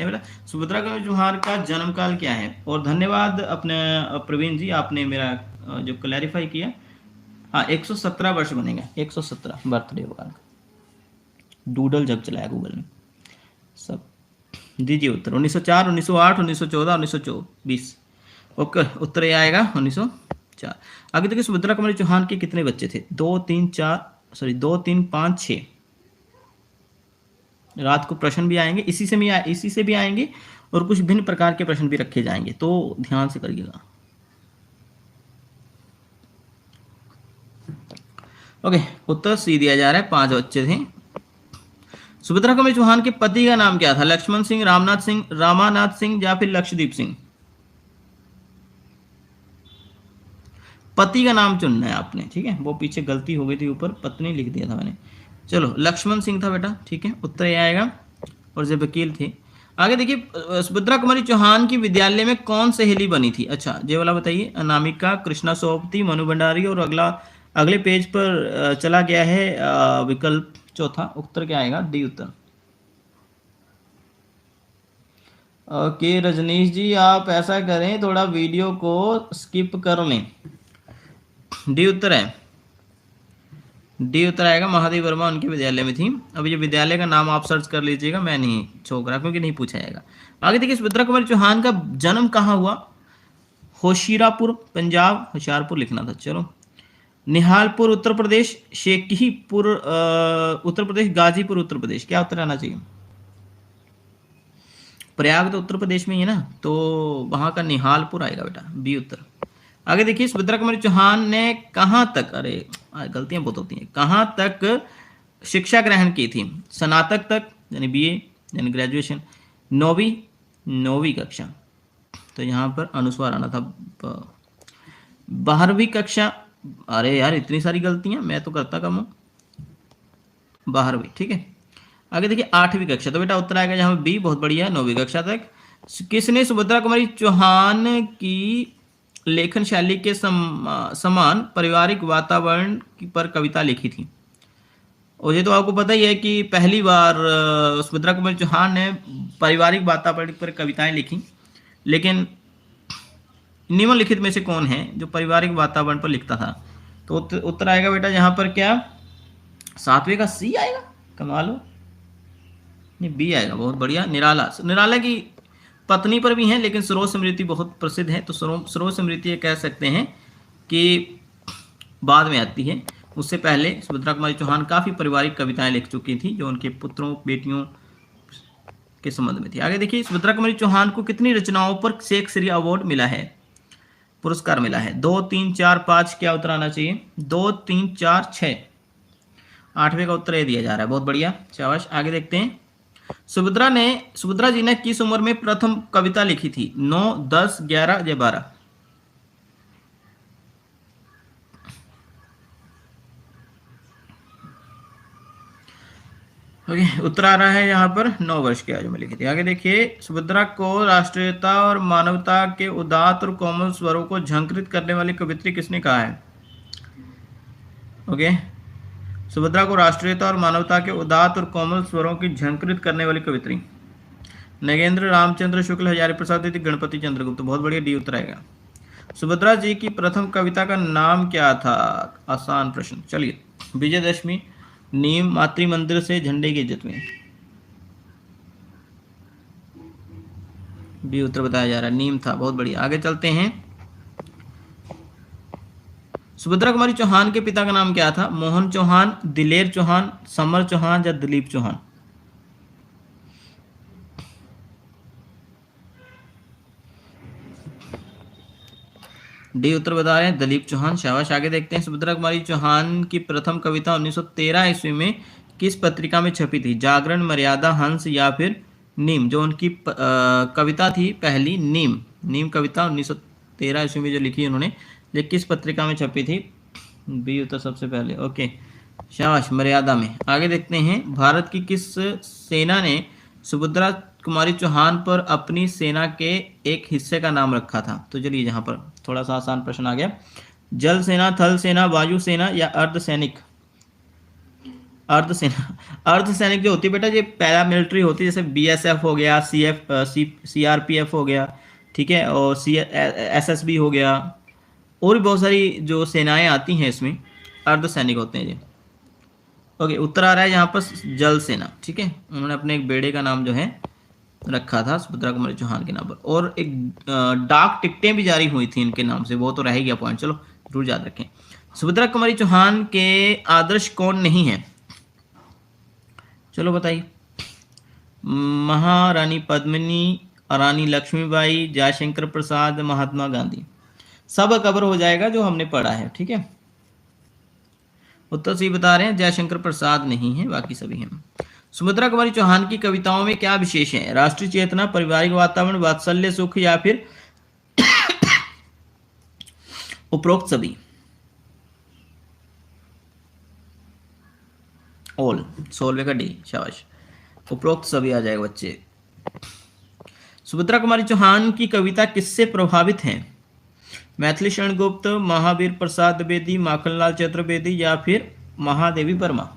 बेटा सुभद्रा कमल चौहान का जन्म काल क्या है। और धन्यवाद अपने प्रवीण जी, आपने मेरा जो क्लैरिफाई किया। हाँ 117 वर्ष बनेगा, 117 बर्थडे होगा। डूडल जब चलाया गूगल ने सब। दीजिए उत्तर 1904, 1908, 1914, 1924। ओके उत्तर ये आएगा 1904। आगे देखिए सुभद्रा कुमारी चौहान के कितने बच्चे थे। 2 3 4 सॉरी 2 3 5 6। रात को प्रश्न भी आएंगे, इसी से भी आएंगे और कुछ भिन्न प्रकार के प्रश्न भी रखे जाएंगे, तो ध्यान से करिएगा। ओके उत्तर सी दिया जा रहा है, 5 बच्चे थे। सुभद्रा कुमारी चौहान के पति का नाम क्या था। लक्ष्मण सिंह, रामनाथ सिंह, रामानाथ सिंह या फिर लक्षदीप सिंह। पति का नाम चुनना है आपने, ठीक है। वो पीछे गलती हो गई थी, ऊपर पत्नी लिख दिया था मैंने। चलो लक्ष्मण सिंह था बेटा, ठीक है उत्तर ये आएगा। और जो वकील थे। आगे देखिए सुभद्रा कुमारी चौहान की विद्यालय में कौन सहेली बनी थी। अच्छा ये वाला बताइए। अनामिका, कृष्णा सोबती, मनु भंडारी। और अगले पेज पर चला गया है विकल्प चौथा। उत्तर क्या आएगा, डी उत्तर। ओके रजनीश जी आप ऐसा करें, थोड़ा वीडियो को स्किप कर लें। डी उत्तर है, डी उत्तर आएगा। महादेव वर्मा उनके विद्यालय में थी। अब ये विद्यालय का नाम आप सर्च कर लीजिएगा, मैं नहीं छोक रहा क्योंकि नहीं पूछा जाएगा। आगे देखिए सुभद्रा कुमारी चौहान का जन्म कहाँ हुआ। होशियारपुर पंजाब, होशियारपुर लिखना था। चलो निहालपुर उत्तर प्रदेश, शेखीपुर उत्तर प्रदेश, गाजीपुर उत्तर प्रदेश। क्या उत्तर आना चाहिए। प्रयाग तो उत्तर प्रदेश में ही है ना, तो वहां का निहालपुर आएगा बेटा, बी उत्तर। आगे देखिए सुभद्रा कुमारी चौहान ने कहां तक, अरे गलतियां बहुत होती हैं, कहां तक शिक्षा ग्रहण की थी। स्नातक तक यानी बीए यानी ग्रेजुएशन, नौवीं कक्षा, तो यहां पर अनुस्वार आना था। 12वीं कक्षा, अरे यार इतनी सारी गलतियां, मैं तो करता कम हूं। 12वीं, ठीक है। आगे देखिए 8वीं कक्षा, तो बेटा उत्तर आएगा जहां बी, बहुत बढ़िया। 9वीं कक्षा तक। किसने सुभद्रा कुमारी चौहान की लेखन शैली के समान पारिवारिक वातावरण पर कविता लिखी थी। और ये तो आपको पता ही है कि पहली बार सुभद्रा कुमारी चौहान ने पारिवारिक वातावरण पर कविताएं लिखी। लेकिन निम्नलिखित में से कौन है जो पारिवारिक वातावरण पर लिखता था। तो उत्तर आएगा बेटा यहाँ पर क्या, 7वें का सी आएगा। कमाल हो, नहीं बी आएगा, बहुत बढ़िया। निराला की पत्नी पर भी हैं, लेकिन सरोज स्मृति बहुत प्रसिद्ध है, तो सरोज स्मृति कह सकते हैं कि बाद में आती है। उससे पहले सुभद्रा कुमारी चौहान काफ़ी पारिवारिक कविताएं लिख चुकी थी जो उनके पुत्रों बेटियों के संबंध में थी। आगे देखिए सुभद्रा कुमारी चौहान को कितनी रचनाओं पर शेक्सपियर अवार्ड मिला है, पुरस्कार मिला है। 2 3 4 5, क्या उत्तर आना चाहिए। 2 3 4 6, 8वें का उत्तर ये दिया जा रहा है, बहुत बढ़िया, शाबाश। आगे देखते हैं सुभद्रा जी ने किस उम्र में प्रथम कविता लिखी थी। 9, 10, 11 या 12। ओके उत्तर आ रहा है यहाँ पर 9 वर्ष की आयु में लिखी थी। आगे देखिए सुभद्रा को राष्ट्रीयता और मानवता के उदात्त और कोमल स्वरों को झंकृत करने वाली कवित्री किसने कहा है। ओके सुभद्रा को राष्ट्रीयता और मानवता के उदात्त और कोमल स्वरों की झंकृत करने वाली कवित्री नगेंद्र रामचंद्र शुक्ल, हजारी प्रसाद द्विवेदी, गणपति चंद्रगुप्त। बहुत बढ़िया, डी उत्तर आएगा। सुभद्रा जी की प्रथम कविता का नाम क्या था। आसान प्रश्न। चलिए विजयदशमी, नीम, मातृ मंदिर से झंडे की इज्जत में। बी उत्तर बताया जा रहा है, नीम था, बहुत बढ़िया। आगे चलते हैं। सुभद्रा कुमारी चौहान के पिता का नाम क्या था। मोहन चौहान, दिलेर चौहान, समर चौहान या दिलीप चौहान। डी उत्तर बता रहे हैं, दिलीप चौहान, शाबाश। आगे देखते हैं सुभद्रा कुमारी चौहान की प्रथम कविता 1913 ईस्वी में किस पत्रिका में छपी थी। जागरण, मर्यादा, हंस या फिर नीम। जो उनकी कविता थी पहली, नीम कविता 1913 ईस्वी में जो लिखी उन्होंने, ये किस पत्रिका में छपी थी। बी उत्तर सबसे पहले, ओके शाबाश, मर्यादा में। आगे देखते हैं भारत की किस सेना ने सुभद्रा कुमारी चौहान पर अपनी सेना के एक हिस्से का नाम रखा था। तो चलिए यहाँ पर थोड़ा सा आसान प्रश्न आ गया। जल सेना, थल सेना, वायु सेना या अर्धसैनिक। अर्धसेना, अर्धसैनिक जो होती है बेटा ये पैरामिलिट्री होती है, जैसे बीएसएफ हो गया, सीआरपीएफ हो गया, ठीक है, और एसएसबी हो गया, और भी बहुत सारी जो सेनाएं आती हैं इसमें अर्धसैनिक होते हैं ये। ओके, उत्तर आ रहा है यहाँ पर जल सेना, ठीक है। उन्होंने अपने एक बेड़े का नाम जो है रखा था सुभद्रा कुमारी चौहान के नाम पर, और एक डाक टिकटें भी जारी हुई थी इनके नाम से, वो तो रह ही गया पॉइंट, चलो जरूर याद रखें। सुभद्रा कुमारी चौहान के आदर्श कौन नहीं है, चलो बताइए। महारानी पद्मिनी, रानी लक्ष्मीबाई, जयशंकर प्रसाद, महात्मा गांधी। सब कवर हो जाएगा जो हमने पढ़ा है, ठीक है। उत्तर सही बता रहे हैं, जयशंकर प्रसाद नहीं है, बाकी सभी हैं। सुभद्रा कुमारी चौहान की कविताओं में क्या विशेष है, राष्ट्रीय चेतना, पारिवारिक वातावरण, वात्सल्य, सुख, या फिर उपरोक्त सभी? ऑल, 16 का डी, शाबाश, उपरोक्त सभी आ जाएगा बच्चे। सुभद्रा कुमारी चौहान की कविता किससे प्रभावित है, मैथिली शरण गुप्त, महावीर प्रसाद द्विवेदी, माखनलाल चतुर्वेदी, या फिर महादेवी वर्मा?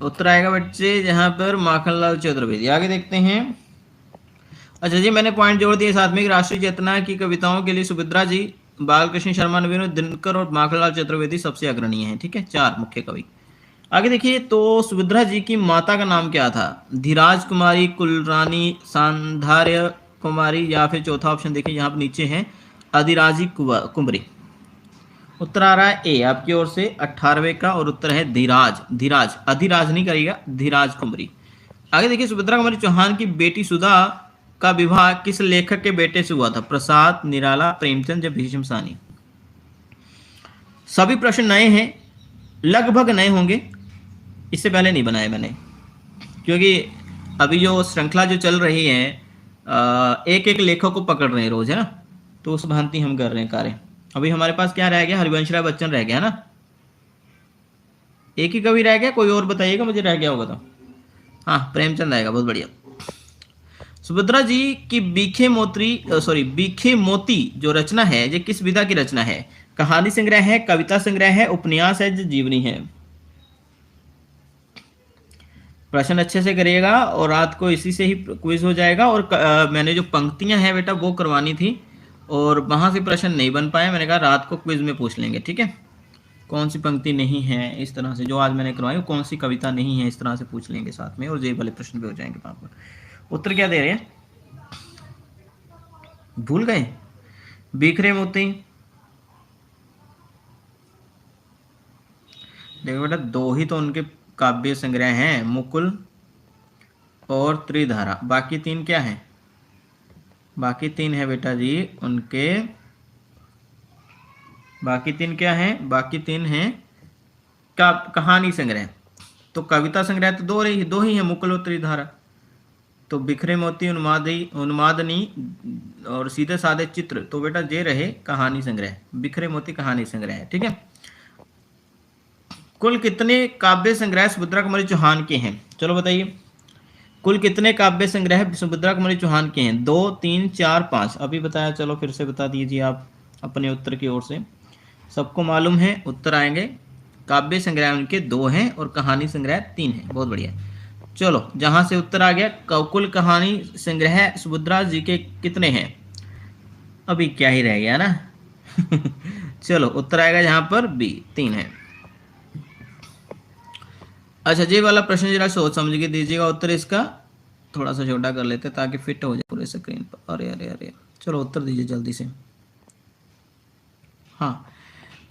उत्तर आएगा बच्चे जहां पर माखनलाल चतुर्वेदी। आगे देखते हैं। अच्छा जी, मैंने पॉइंट जोड़ दिए साथ में, राष्ट्रीय चेतना की कविताओं के लिए सुभद्रा जी, बालकृष्ण शर्मा, नवीन दिनकर और माखनलाल चतुर्वेदी सबसे अग्रणीय हैं, ठीक है, 4 मुख्य कवि। आगे देखिए, तो सुभद्रा जी की माता का नाम क्या था, धीराज कुमारी, कुलरानी, सांधार्य कुमारी, या फिर चौथा ऑप्शन देखिए यहाँ पर नीचे है, अधिराजी कुंवरी। उत्तर आ रहा है ए आपकी ओर से 18वें का, और उत्तर है धीराज, धीराज, अधिराज नहीं करेगा, धीराज कुंवरी। आगे देखिए, सुभद्रा कुमारी चौहान की बेटी सुधा का विवाह किस लेखक के बेटे से हुआ था, प्रसाद, निराला, प्रेमचंद, या भीष्म सानी? सभी प्रश्न नए हैं, लगभग नए होंगे, इससे पहले नहीं बनाए मैंने, क्योंकि अभी जो श्रृंखला जो चल रही है एक एक लेखक को पकड़ रहे हैं रोज, है ना, तो उस भांति हम कर रहे हैं कार्य। अभी हमारे पास क्या रह गया, हरिवंश राय बच्चन रह गया ना, एक ही कवि रह गया, कोई और बताइएगा मुझे रह गया होगा तो। हाँ, प्रेमचंद आएगा, बहुत बढ़िया। सुभद्रा जी की बीखे मोती जो रचना है, ये किस विधा की रचना है, कहानी संग्रह है, कविता संग्रह है, उपन्यास है, जीवनी है? प्रश्न अच्छे से करिएगा, और रात को इसी से ही क्विज हो जाएगा। और मैंने जो पंक्तियां हैं बेटा वो करवानी थी, और वहां से प्रश्न नहीं बन पाए, मैंने कहा रात को क्विज में पूछ लेंगे, ठीक है। कौन सी पंक्ति नहीं है, इस तरह से जो आज मैंने करवाई, कौन सी कविता नहीं है, इस तरह से पूछ लेंगे साथ में, और ये वाले प्रश्न भी हो जाएंगे वहां पर। उत्तर क्या दे रहे हैं, भूल गए, बिखरे मोती। देखो बेटा, 2 ही तो उनके काव्य संग्रह हैं, मुकुल और त्रिधारा, बाकी 3 क्या है, बाकी 3 है बेटा जी उनके, बाकी 3 क्या है, बाकी 3 है कहानी संग्रह। तो कविता संग्रह तो 2 ही है, मुकुल और त्रिधारा। तो बिखरे मोती, उन्मादनी और सीधे साधे चित्र, तो बेटा जे रहे कहानी संग्रह, बिखरे मोती कहानी संग्रह है, ठीक है। कुल कितने काव्य संग्रह सुभद्रा कुमारी चौहान के हैं, चलो बताइए, कुल कितने काव्य संग्रह सुभद्रा कुमारी चौहान के हैं, 2, 3, 4, 5? अभी बताया, चलो फिर से बता दीजिए आप अपने उत्तर की ओर से, सबको मालूम है उत्तर आएंगे। काव्य संग्रह उनके 2 हैं और कहानी संग्रह 3 है, बहुत बढ़िया। चलो, जहां से उत्तर आ गया, कुल कहानी संग्रह सुभद्रा जी के कितने हैं, अभी क्या ही रह गया ना। चलो, उत्तर आएगा जहां पर बी, 3 है। अच्छा, ये वाला प्रश्न जरा सोच समझ के दीजिएगा उत्तर इसका, थोड़ा सा छोटा कर लेते ताकि फिट हो जाए पूरे स्क्रीन पर। अरे अरे अरे, चलो उत्तर दीजिए जल्दी से। हाँ,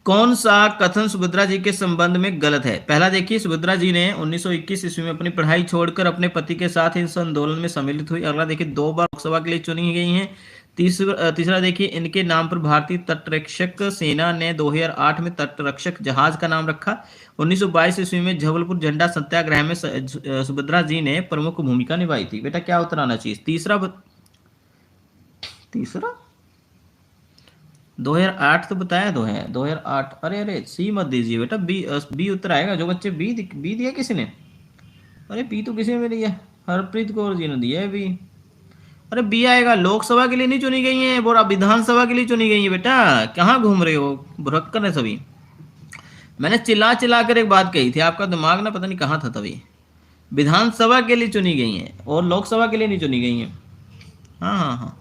कौन सा कथन सुभद्रा जी के संबंध में गलत है? पहला देखिए, सुभद्रा जी ने 1921 ईस्वी में अपनी पढ़ाई छोड़कर अपने पति के साथ इस आंदोलन में सम्मिलित हुई। अगला देखिए, 2 बार लोकसभा के लिए चुनी गई हैं। तीसरा देखिए, इनके नाम पर भारतीय तटरक्षक सेना ने 2008 में तटरक्षक जहाज का नाम रखा। 1922 ईस्वी में जबलपुर झंडा सत्याग्रह में सुभद्रा जी ने प्रमुख भूमिका निभाई थी। बेटा क्या उत्तर आना चाहिए? तीसरा 2008 तो बताया तो है, 2008। अरे अरे, सी मत दीजिए बेटा, बी उत्तर आएगा। जो बच्चे बी दिया किसी ने, अरे बी तो किसी ने दिया, हरप्रीत कौर जी ने दिया है बी। अरे बी आएगा, लोकसभा के लिए नहीं चुनी गई हैं, बोरा विधानसभा के लिए चुनी गई है बेटा, कहाँ घूम रहे हो, भुरक्कर है सभी। मैंने चिल्ला चिल्ला कर एक बात कही थी, आपका दिमाग ना पता नहीं कहाँ था तभी। विधानसभा के लिए चुनी गई हैं और लोकसभा के लिए नहीं चुनी गई हैं। हाँ हाँ हाँ,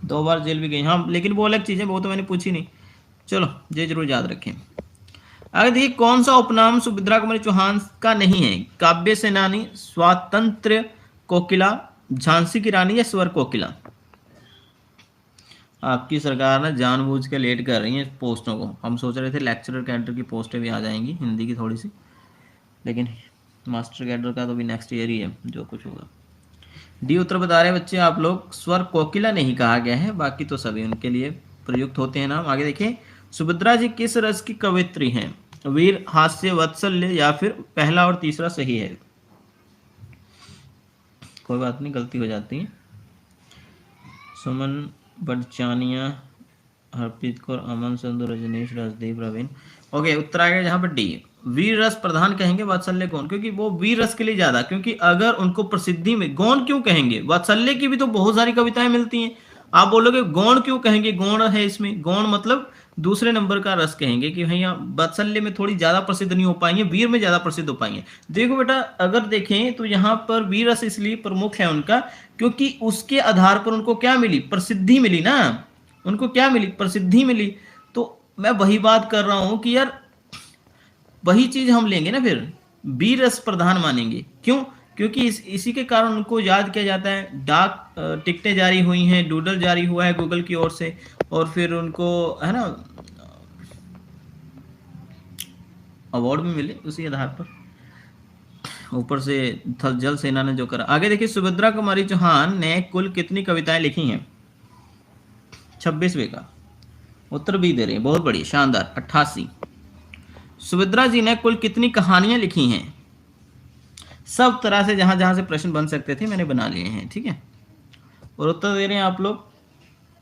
2 बार जेल भी गई, हाँ लेकिन वो अलग चीज़ है, वो तो मैंने पूछी नहीं। चलो ये जरूर याद रखें। आगे देखिए, कौन सा उपनाम सुभद्रा कुमारी चौहान का नहीं है? काव्य सेनानी, स्वातंत्र्य कोकिला, झांसी की रानी या स्वर कोकिला? आपकी सरकार ना जानबूझ के लेट कर रही है पोस्टों को। हम सोच रहे थे लेक्चरर कैडर की पोस्टें भी आ जाएंगी, हिंदी की थोड़ी सी, लेकिन मास्टर कैडर का तो भी नेक्स्ट ईयर ही है जो कुछ होगा। डी उत्तर बता रहे हैं बच्चे आप लोग, स्वर कोकिला नहीं कहा गया है, बाकी तो सभी उनके लिए प्रयुक्त होते हैं नाम। आगे देखिए, सुभद्रा जी किस रस की कवयित्री हैं? वीर, हास्य, वात्सल्य या फिर पहला और तीसरा सही है? कोई बात नहीं, गलती हो जाती है। सुमन बड़चानिया, हरप्रीत कौर, अमन संधु, रजनीश, राजदीप, रवीन। ओके, उत्तर आ गया जहां पर डी। वीर रस प्रधान कहेंगे, वात्सल्य कौन? क्योंकि वो वीर रस के लिए ज्यादा, क्योंकि अगर उनको प्रसिद्धि में गौण क्यों कहेंगे? वात्सल्य की भी तो बहुत सारी कविताएं मिलती हैं। आप बोलोगे गौण क्यों कहेंगे? गौण है इसमें, गौण मतलब दूसरे नंबर का रस कहेंगे कि भैया वात्सल्य में थोड़ी ज्यादा प्रसिद्ध नहीं हो पाई है, वीर में ज्यादा प्रसिद्ध हो पाई है। देखो बेटा, अगर देखें तो यहाँ पर वीर रस इसलिए प्रमुख है उनका, क्योंकि उसके आधार पर उनको क्या मिली? प्रसिद्धि मिली ना। उनको क्या मिली? प्रसिद्धि मिली। तो मैं वही बात कर रहा हूं कि यार वही चीज हम लेंगे ना, फिर वीर रस प्रधान मानेंगे। क्यों? क्योंकि इसी के कारण उनको याद किया जाता है। डाक टिकटें जारी हुई हैं, डूडल जारी हुआ है गूगल की ओर से, और फिर उनको है ना अवार्ड भी मिले उसी आधार पर, ऊपर से थल जल सेना ने जो करा। आगे देखिए, सुभद्रा कुमारी चौहान ने कुल कितनी कविताएं लिखी हैं? 26वें का उत्तर भी दे रहे हैं, बहुत बढ़िया, शानदार, 88। सुभद्रा जी ने कुल कितनी कहानियां लिखी हैं? सब तरह से जहां जहां से प्रश्न बन सकते थे मैंने बना लिए हैं, ठीक है। और उत्तर दे रहे हैं आप लोग,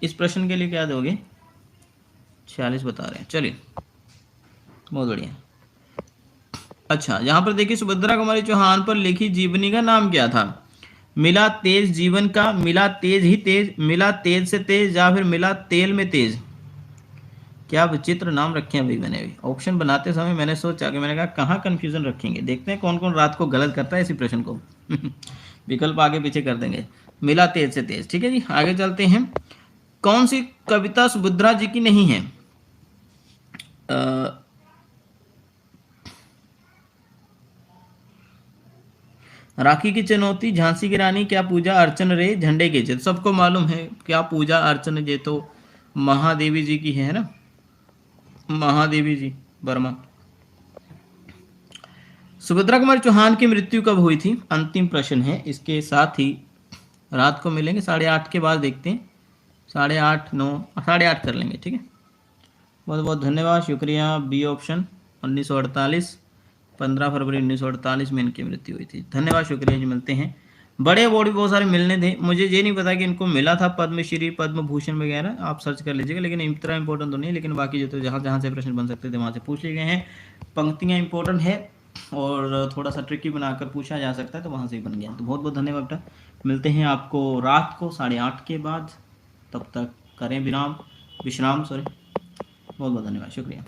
इस प्रश्न के लिए क्या दोगे? 46 बता रहे हैं, चलिए बहुत बढ़िया। अच्छा, यहां पर देखिए, सुभद्रा कुमारी चौहान पर लिखी जीवनी का नाम क्या था? मिला तेज जीवन का, मिला तेज ही तेज, मिला तेज से तेज, या फिर मिला तेल में तेज? क्या विचित्र नाम रखे हैं भाई। मैंने भी ऑप्शन बनाते समय मैंने सोचा कि मैंने कहा कहाँ कंफ्यूजन रखेंगे, देखते हैं कौन कौन रात को गलत करता है इसी प्रश्न को। विकल्प आगे पीछे कर देंगे। मिला तेज से तेज, ठीक है जी। आगे चलते हैं, कौन सी कविता सुभद्रा जी की नहीं है? राखी की चुनौती, झांसी की रानी, क्या पूजा अर्चन रे, झंडे के चित्र। सबको मालूम है क्या पूजा अर्चन, ये तो महादेवी जी की है ना, महादेवी जी वर्मा। सुभद्रा कुमारी चौहान की मृत्यु कब हुई थी? अंतिम प्रश्न है। इसके साथ ही रात को मिलेंगे 8:30 के बाद, देखते हैं 8:30 9 8:30 कर लेंगे, ठीक है। बहुत बहुत धन्यवाद, शुक्रिया। बी ऑप्शन 1948, 15 फरवरी 1948 में इनकी मृत्यु हुई थी। धन्यवाद, शुक्रिया जी। मिलते हैं। बड़े अवार्ड भी बहुत सारे मिलने थे, मुझे ये नहीं पता कि इनको मिला था पद्मश्री, पद्म भूषण वगैरह, आप सर्च कर लीजिएगा, लेकिन इतना इंपॉर्टेंट तो नहीं है। लेकिन बाकी जो तो जहाँ जहाँ से प्रश्न बन सकते थे वहाँ से पूछ लिए गए हैं। पंक्तियाँ इंपॉर्टेंट है और थोड़ा सा ट्रिकी बनाकर पूछा जा सकता है, तो वहाँ से ही बन गया। तो बहुत बहुत धन्यवाद बेटा। मिलते हैं आपको रात को 8:30 के बाद, तब तक करें विश्राम। बहुत बहुत धन्यवाद, शुक्रिया।